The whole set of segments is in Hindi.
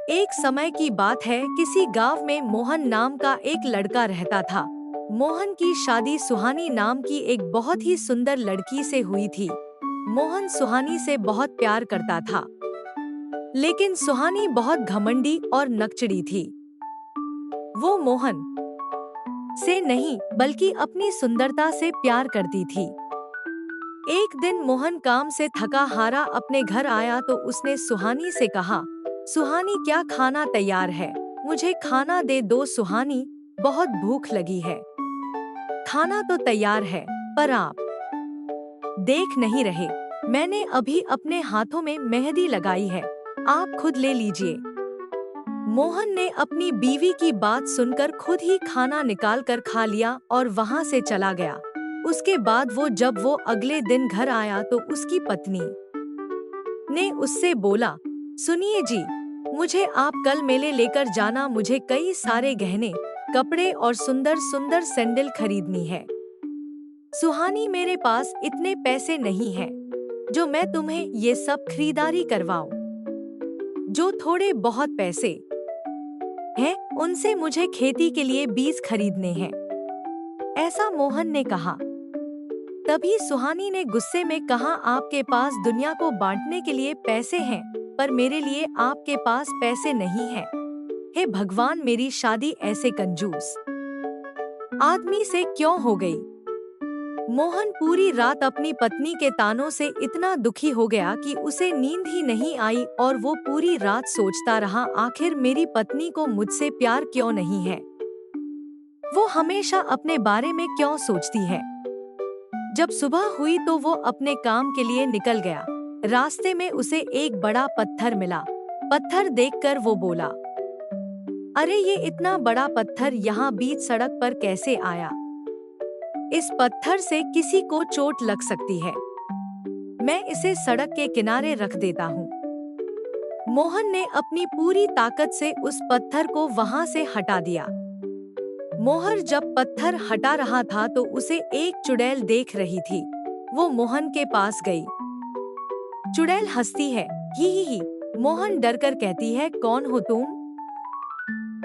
एक समय की बात है, किसी गांव में मोहन नाम का एक लड़का रहता था। मोहन की शादी सुहानी नाम की एक बहुत ही सुंदर लड़की से हुई थी। मोहन सुहानी से बहुत प्यार करता था, लेकिन सुहानी बहुत घमंडी और नकचड़ी थी। वो मोहन से नहीं, बल्कि अपनी सुंदरता से प्यार करती थी। एक दिन मोहन काम से थका हारा अपने घर आया तो उसने सुहानी से कहा, सुहानी, क्या खाना तैयार है? मुझे खाना दे दो सुहानी, बहुत भूख लगी है। खाना तो तैयार है, पर आप देख नहीं रहे। मैंने अभी अपने हाथों में मेहंदी लगाई है, आप खुद ले लीजिए। मोहन ने अपनी बीवी की बात सुनकर खुद ही खाना निकाल कर खा लिया और वहां से चला गया। उसके बाद जब वो अगले दिन घर आया तो उसकी पत्नी ने उससे बोला, सुनिए जी, मुझे आप कल मेले लेकर जाना, मुझे कई सारे गहने, कपड़े और सुंदर सुंदर सैंडल खरीदनी है। सुहानी, मेरे पास इतने पैसे नहीं हैं जो मैं तुम्हें ये सब खरीदारी करवाऊं। जो थोड़े बहुत पैसे हैं, उनसे मुझे खेती के लिए बीज खरीदने हैं, ऐसा मोहन ने कहा। तभी सुहानी ने गुस्से में कहा, आपके पास दुनिया को बांटने के लिए पैसे हैं, पर मेरे लिए आपके पास पैसे नहीं हैं। हे भगवान, मेरी शादी ऐसे कंजूस आदमी से क्यों हो गई? मोहन पूरी रात अपनी पत्नी के तानों से इतना दुखी हो गया कि उसे नींद ही नहीं आई और वो पूरी रात सोचता रहा, आखिर मेरी पत्नी को मुझसे प्यार क्यों नहीं है? वो हमेशा अपने बारे में क्यों सोचती है? जब सुबह हुई तो वो अपने काम के लिए निकल गया। रास्ते में उसे एक बड़ा पत्थर मिला। पत्थर देखकर वो बोला, अरे ये इतना बड़ा पत्थर यहाँ बीच सड़क पर कैसे आया? इस पत्थर से किसी को चोट लग सकती है। मैं इसे सड़क के किनारे रख देता हूँ। मोहन ने अपनी पूरी ताकत से उस पत्थर को वहाँ से हटा दिया। मोहर जब पत्थर हटा रहा था तो उसे एक चुड़ैल देख रही थी। वो मोहन के पास गई। चुड़ैल हंसती है, ही। मोहन डरकर कहती है, कौन हो तुम?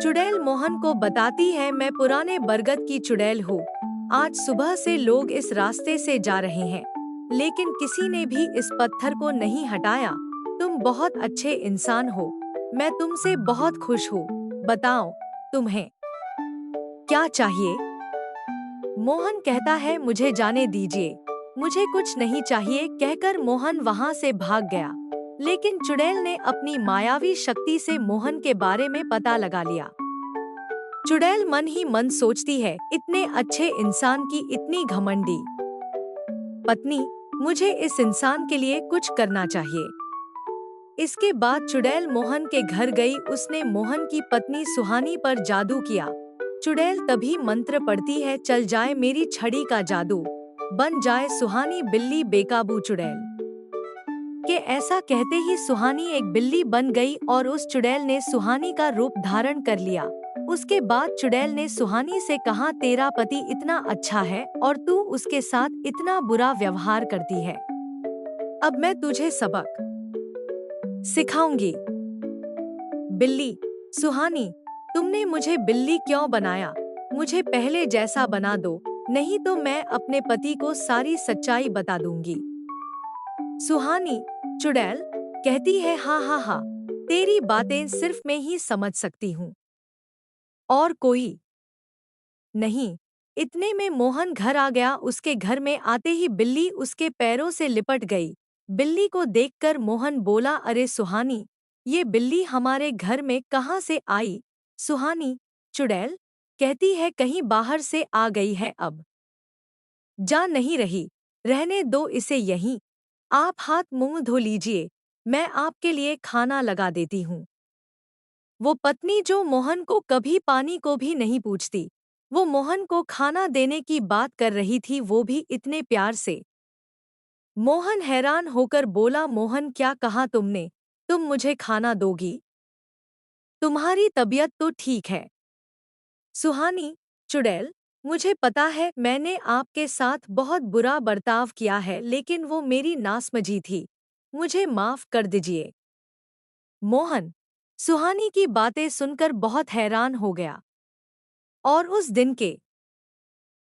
चुड़ैल मोहन को बताती है, मैं पुराने बरगद की चुड़ैल हूँ। आज सुबह से लोग इस रास्ते से जा रहे हैं, लेकिन किसी ने भी इस पत्थर को नहीं हटाया। तुम बहुत अच्छे इंसान हो, मैं तुमसे बहुत खुश हूँ। बताओ, तुम्हें क्या चाहिए? मोहन कहता है, मुझे जाने दीजिए, मुझे कुछ नहीं चाहिए, कहकर मोहन वहां से भाग गया। लेकिन चुड़ैल ने अपनी मायावी शक्ति से मोहन के बारे में पता लगा लिया। चुड़ैल मन ही मन सोचती है, इतने अच्छे इंसान की इतनी घमंडी पत्नी, मुझे इस इंसान के लिए कुछ करना चाहिए। इसके बाद चुड़ैल मोहन के घर गई। उसने मोहन की पत्नी सुहानी पर जादू किया। चुड़ैल तभी मंत्र पढ़ती है, चल जाए मेरी छड़ी का जादू, बन जाए सुहानी बिल्ली बेकाबू चुड़ैल। के ऐसा कहते ही सुहानी एक बिल्ली बन गई और उस चुड़ैल ने सुहानी का रूप धारण कर लिया। उसके बाद चुड़ैल ने सुहानी से कहा, तेरा पति इतना अच्छा है और तू उसके साथ इतना बुरा व्यवहार करती है। अब मैं तुझे सबक सिखाऊंगी। बिल्ली, सुहानी, तुमने मुझे बिल्ली क्यों बनाया? मुझे पहले जैसा बना दो, नहीं तो मैं अपने पति को सारी सच्चाई बता दूंगी। सुहानी चुड़ैल कहती है, हाँ हाँ हाँ, तेरी बातें सिर्फ मैं ही समझ सकती हूँ, और कोई नहीं। इतने में मोहन घर आ गया। उसके घर में आते ही बिल्ली उसके पैरों से लिपट गई। बिल्ली को देखकर मोहन बोला, अरे सुहानी, ये बिल्ली हमारे घर में कहाँ से आई? सुहानी चुड़ैल कहती है, कहीं बाहर से आ गई है, अब जा नहीं रही, रहने दो इसे यहीं। आप हाथ मुंह धो लीजिए, मैं आपके लिए खाना लगा देती हूँ। वो पत्नी जो मोहन को कभी पानी को भी नहीं पूछती, वो मोहन को खाना देने की बात कर रही थी, वो भी इतने प्यार से। मोहन हैरान होकर बोला, मोहन, क्या कहा तुमने? तुम मुझे खाना दोगी? तुम्हारी तबीयत तो ठीक है? सुहानी चुड़ैल, मुझे पता है मैंने आपके साथ बहुत बुरा बर्ताव किया है, लेकिन वो मेरी नासमझी थी, मुझे माफ कर दीजिए। मोहन सुहानी की बातें सुनकर बहुत हैरान हो गया और उस दिन के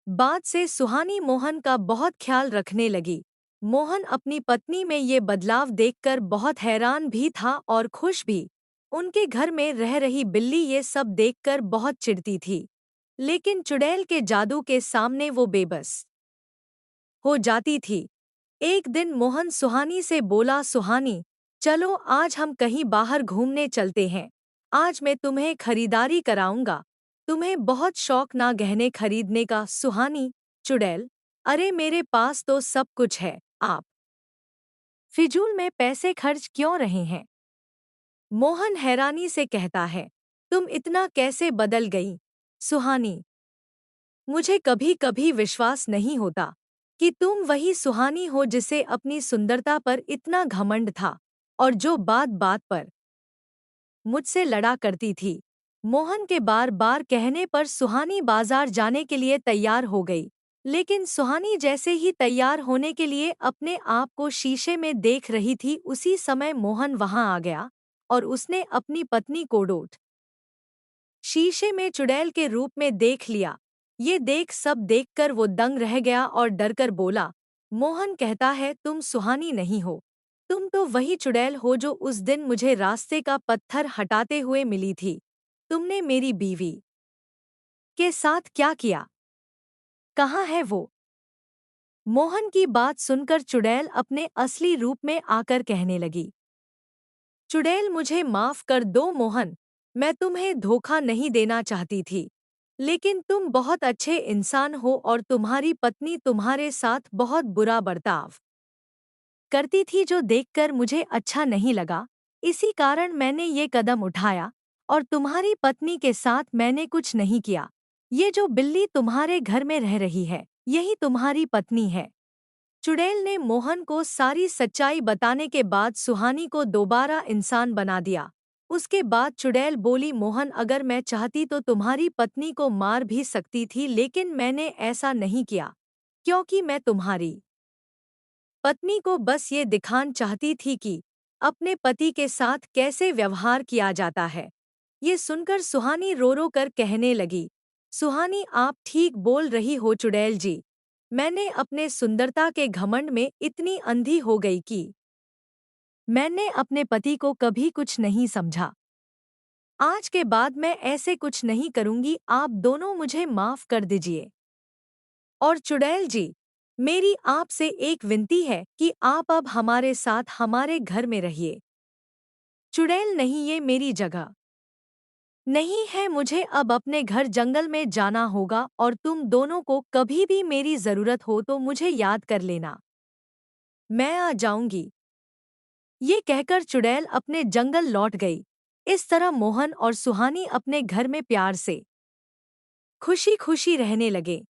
बाद से सुहानी मोहन का बहुत ख्याल रखने लगी। मोहन अपनी पत्नी में ये बदलाव देखकर बहुत हैरान भी था और खुश भी। उनके घर में रह रही बिल्ली ये सब देखकर बहुत चिढ़ती थी, लेकिन चुड़ैल के जादू के सामने वो बेबस हो जाती थी। एक दिन मोहन सुहानी से बोला, सुहानी, चलो आज हम कहीं बाहर घूमने चलते हैं। आज मैं तुम्हें खरीदारी कराऊंगा। तुम्हें बहुत शौक ना गहने खरीदने का। सुहानी, चुड़ैल, अरे मेरे पास तो सब कुछ है, आप फिजूल में पैसे खर्च क्यों रहे हैं? मोहन हैरानी से कहता है, तुम इतना कैसे बदल गई? सुहानी, मुझे कभी कभी विश्वास नहीं होता कि तुम वही सुहानी हो जिसे अपनी सुंदरता पर इतना घमंड था और जो बात बात पर मुझसे लड़ा करती थी। मोहन के बार बार कहने पर सुहानी बाजार जाने के लिए तैयार हो गई, लेकिन सुहानी जैसे ही तैयार होने के लिए अपने आप को शीशे में देख रही थी, उसी समय मोहन वहां आ गया और उसने अपनी पत्नी को डोट शीशे में चुड़ैल के रूप में देख लिया। ये देख सब देखकर वो दंग रह गया और डरकर बोला, मोहन कहता है तुम सुहानी नहीं हो। तुम तो वही चुड़ैल हो जो उस दिन मुझे रास्ते का पत्थर हटाते हुए मिली थी। तुमने मेरी बीवी के साथ क्या किया? कहाँ है वो? मोहन की बात सुनकर चुड़ैल अपने असली रूप में आकर कहने लगी, चुड़ैल, मुझे माफ कर दो मोहन, मैं तुम्हें धोखा नहीं देना चाहती थी, लेकिन तुम बहुत अच्छे इंसान हो और तुम्हारी पत्नी तुम्हारे साथ बहुत बुरा बर्ताव करती थी जो देखकर मुझे अच्छा नहीं लगा। इसी कारण मैंने ये कदम उठाया और तुम्हारी पत्नी के साथ मैंने कुछ नहीं किया। ये जो बिल्ली तुम्हारे घर में रह रही है, यही तुम्हारी पत्नी है। चुड़ैल ने मोहन को सारी सच्चाई बताने के बाद सुहानी को दोबारा इंसान बना दिया। उसके बाद चुड़ैल बोली, मोहन, अगर मैं चाहती तो तुम्हारी पत्नी को मार भी सकती थी, लेकिन मैंने ऐसा नहीं किया क्योंकि मैं तुम्हारी पत्नी को बस ये दिखाना चाहती थी कि अपने पति के साथ कैसे व्यवहार किया जाता है। ये सुनकर सुहानी रो रो कर कहने लगी, सुहानी, आप ठीक बोल रही हो चुड़ैल जी। मैंने अपने सुंदरता के घमंड में इतनी अंधी हो गई कि मैंने अपने पति को कभी कुछ नहीं समझा। आज के बाद मैं ऐसे कुछ नहीं करूंगी। आप दोनों मुझे माफ कर दीजिए। और चुड़ैल जी, मेरी आपसे एक विनती है कि आप अब हमारे साथ हमारे घर में रहिए। चुड़ैल, नहीं, ये मेरी जगह नहीं है। मुझे अब अपने घर जंगल में जाना होगा और तुम दोनों को कभी भी मेरी जरूरत हो तो मुझे याद कर लेना। मैं आ जाऊंगी। ये कहकर चुड़ैल अपने जंगल लौट गई। इस तरह मोहन और सुहानी अपने घर में प्यार से खुशी खुशी रहने लगे।